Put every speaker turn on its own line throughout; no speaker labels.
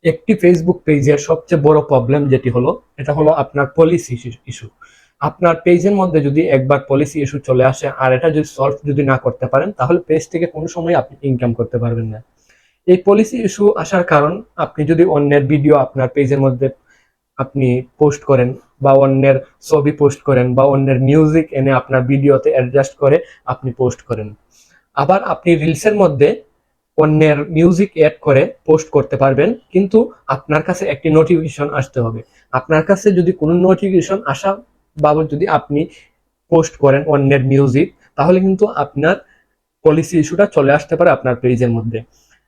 একটি ফেসবুক পেজের সবচেয়ে বড় প্রবলেম যেটি হলো, এটা হলো আপনার পলিসি ইস্যু। আপনার পেজের মধ্যে যদি একবার পলিসি ইস্যু চলে আসে আর এটা যদি সলভ যদি না করতে পারেন, তাহলে পেজ থেকে কোনো সময় আপনি ইনকাম করতে পারবেন না। এই পলিসি ইস্যু আসার কারণ, আপনি যদি অন্যের ভিডিও আপনার পেজের মধ্যে আপনি পোস্ট করেন, বা অন্যের ছবি পোস্ট করেন, বা অন্যের মিউজিক এনে আপনার ভিডিওতে অ্যাডজাস্ট করে আপনি পোস্ট করেন। আবার আপনি রিলসের মধ্যে অন্যের মিউজিক অ্যাড করে পোস্ট করতে পারবেন, কিন্তু আপনার কাছে একটি নোটিফিকেশন আসতে হবে। আপনার কাছে যদি কোনো নোটিফিকেশন আসা বাবদ যদি আপনি পোস্ট করেন অন্যের মিউজিক, তাহলে কিন্তু আপনার পলিসি ইস্যুটা চলে আসতে পারে আপনার পেজের মধ্যে।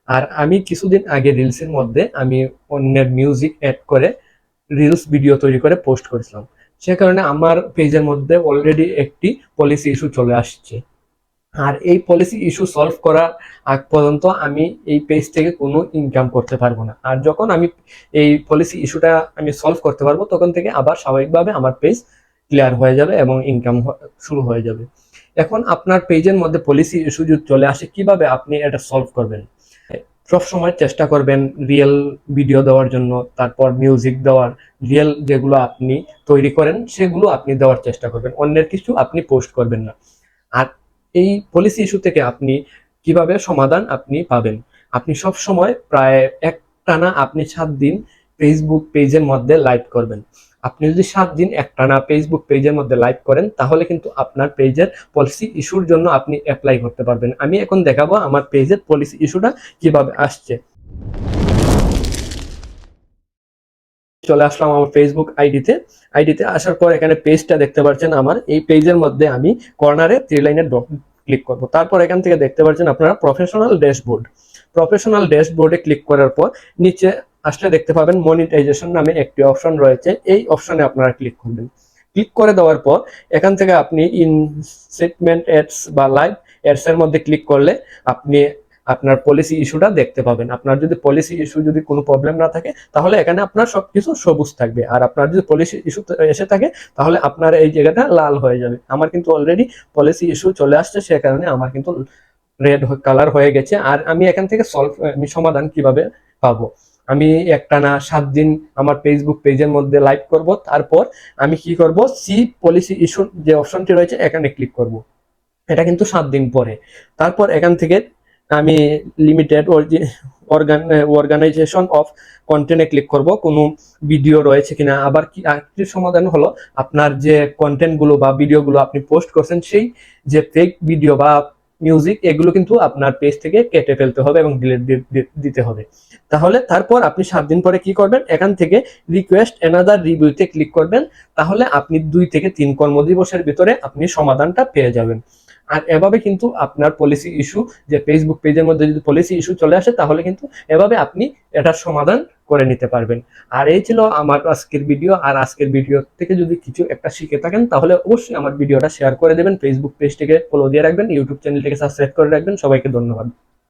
আর আমি কিছুদিন আগে রিলসের মধ্যে আমি অন্যের মিউজিক অ্যাড করে রিলস ভিডিও তৈরি করে পোস্ট করেছিলাম। সে কারণে আমার পেজের মধ্যে অলরেডি একটি পলিসি ইস্যু চলে আসছে। আর এই পলিসি ইস্যু সলভ করার আগ পর্যন্ত আমি এই পেজ থেকে কোনো ইনকাম করতে পারবো না। আর যখন আমি এই পলিসি ইস্যুটা আমি সলভ করতে পারবো, তখন থেকে আবার স্বাভাবিকভাবে আমার পেজ ক্লিয়ার হয়ে যাবে এবং ইনকাম শুরু হয়ে যাবে। এখন আপনার পেজের মধ্যে পলিসি ইস্যু যদি চলে আসে, কিভাবে আপনি এটা সলভ করবেন? সব সময় চেষ্টা করবেন রিয়েল ভিডিও দেওয়ার জন্য, তারপর মিউজিক দেওয়ার, রিয়েল যেগুলো আপনি তৈরি করেন সেগুলো আপনি দেওয়ার চেষ্টা করবেন, অন্যের কিছু আপনি পোস্ট করবেন না। আর এই পলিসি ইস্যু থেকে আপনি কিভাবে সমাধান আপনি পাবেন? আপনি সব সময় প্রায় একটানা আপনি 7 দিন ফেসবুক পেজের মধ্যে লাইভ করবেন। আপনি যদি 7 দিন একটানা ফেসবুক পেজের মধ্যে লাইভ করেন, তাহলে কিন্তু আপনার পেজের পলিসি ইস্যুর জন্য আপনি অ্যাপ্লাই করতে পারবেন। আমি এখন দেখাবো আমার পেজের পলিসি ইস্যুটা কিভাবে আসছে। চলে আসলাম আমার ফেসবুক আইডিতে আসার পর এখানে পেজটা দেখতে পাচ্ছেন। আমার এই পেজের মধ্যে আমি কর্নারে 3 লাইনের ক্লিক করব। তারপর এখান থেকে দেখতে পাচ্ছেন আপনারা প্রফেশনাল ড্যাশবোর্ডে ক্লিক করার পর নিচে আসলে দেখতে পাবেন মনিটাইজেশন নামে একটি অপশন রয়েছে। এই অপশনে আপনারা ক্লিক করবেন। ক্লিক করে দেওয়ার পর এখান থেকে আপনি ইনসেটমেন্ট অ্যাডস বা লাইভ অ্যাডস এর মধ্যে ক্লিক করলে আপনি আপনার পলিসি ইস্যুটা দেখতে পাবেন। আপনার যদি পলিসি ইস্যু যদি কোনো প্রবলেম না থাকে, তাহলে এখানে আপনার সবকিছু সবুজ থাকবে। আর আপনার যদি পলিসি ইস্যু এসে থাকে, তাহলে আপনার এই জায়গাটা লাল হয়ে যাবে। আমার কিন্তু অলরেডি পলিসি ইস্যু চলে আসছে, সে কারণে আমার কিন্তু রেড কালার হয়ে গেছে। আর আমি এখান থেকে আমি সমাধান কিভাবে পাবো? আমি একটানা 7 দিন আমার ফেসবুক পেজের মধ্যে লাইভ করব। তারপর আমি কি করব, সি পলিসি ইস্যু যে অপশনটি রয়েছে এখানে ক্লিক করব। এটা কিন্তু 7 দিন পরে। তারপর এখান থেকে আমি লিমিটেড অর্গানাইজেশন অফ কন্টেন্টে ক্লিক করব, কোনো ভিডিও রয়েছে কিনা। আবার কি আরেকটি সমাধান হলো, আপনার যে কন্টেন্টগুলো বা ভিডিওগুলো আপনি পোস্ট করছেন, সেই যে ফেক ভিডিও বা মিউজিক, এগুলো কিন্তু আপনার পেজ থেকে কেটে ফেলতে হবে এবং ডিলিট দিতে হবে। তাহলে তারপর আপনি 7 দিন পরে কি করবেন, এখান থেকে রিকোয়েস্ট অ্যানাদার রিভিউতে ক্লিক করবেন। তাহলে আপনি 2 থেকে 3 কর্মদিবসের ভিতরে আপনি সমাধানটা পেয়ে যাবেন। আর এভাবে কিন্তু আপনার পলিসি ইস্যু, যে ফেসবুক পেজের মধ্যে যদি পলিসি ইস্যু চলে আসে, তাহলে কিন্তু এভাবে আপনি এটার সমাধান করে নিতে পারবেন। আর এই ছিল আমার আজকের ভিডিও। আর আজকের ভিডিও থেকে যদি কিছু একটা শিখে থাকেন, তাহলে অবশ্যই আমার ভিডিওটা শেয়ার করে দেবেন, ফেসবুক পেজটিকে ফলো দিয়ে রাখবেন, ইউটিউব চ্যানেলটিকে সাবস্ক্রাইব করে রাখবেন। সবাইকে ধন্যবাদ।